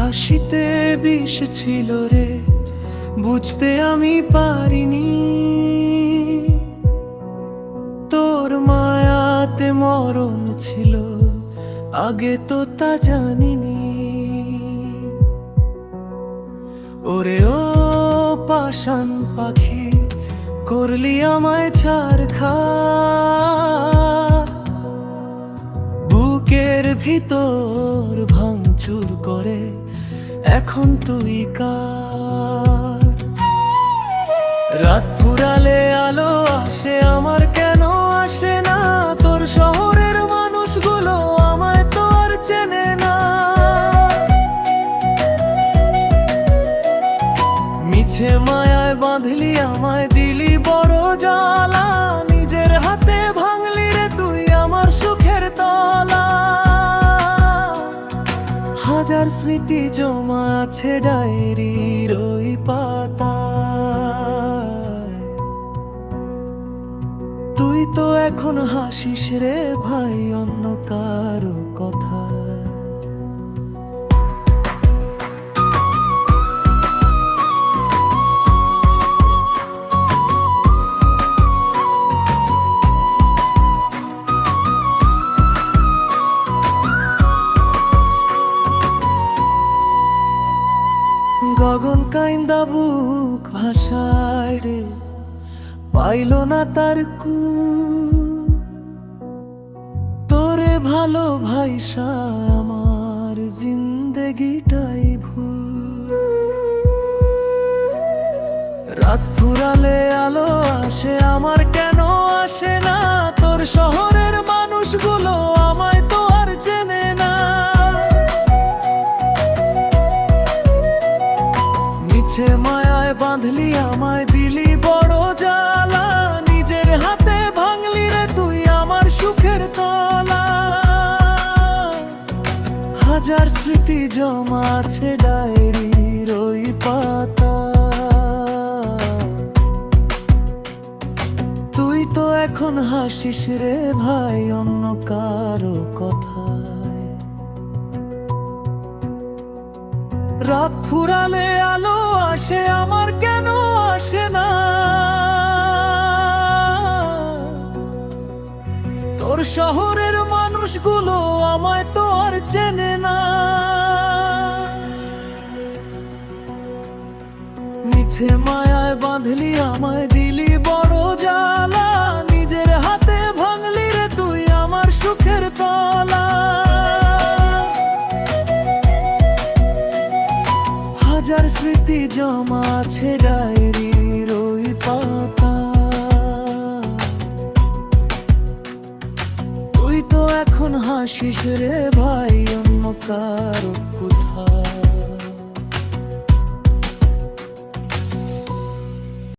হাসিতে বিষ ছিল রে, বুঝতে আমি পারিনি। তোর মায়াতে মরণ ছিল, আগে তো তা জানিনি। ওরে ও পাষাণ পাখি, করলি আমায় ছারখার। বুকের ভিতর ভাঙচুর করে এখন তুই কার? রাত ফুরালে আলো আসে আমার, কেন আসে না? তোর শহরের মানুষগুলো আমায় তো আর চেনে না। মিছে মায়ায় বাঁধলি আমায়, দিলি বড় জ্বালা। নিজের হাতে ভাঙলি রে তুই আমার সুখের তলা। হাজার স্মৃতি জমা আছে ডায়েরির ওই পাতায়। তুই তো এখন হাসিস রে ভাই অন্য কারো কথায়। গগন কাইন্দা বুক ভাষায় রে, পাইল না তার কুল। তোরে ভালো ভাইসা আমার জিন্দেগিটাই ভুল। রাত ফুরালে আলো আসে আমার, কেন আসে না? তোর শহরের মানুষগুলো আমায় তো আর চেনে না। মিছে মায়ায় বাঁধলি আমায়, দিলি বড় জ্বালা। নিজের হাতে ভাঙলি রে তুই আমার সুখের তলা। হাজার স্মৃতি জমা আছে ডায়েরির ওই পাতা। তুই তো এখন হাসিস রে ভাই অন্য কারো কথায়। রাত ফুরালে আলো আসে আমার, কেন আসে না? তোর শহরের মানুষগুলো আমায় তো আর চেনে না। মিছে মায়ায় বাঁধলি আমায়, দিলি বড় জ্বালা। নিজের হাতে ভাঙলি রে তুই আমার সুখের তলা। হাজার স্মৃতি জমা আছে ডায়েরির ওই পাতা। তুই তো এখন হাসিস রে ভাই অন্য কারো কোথায়।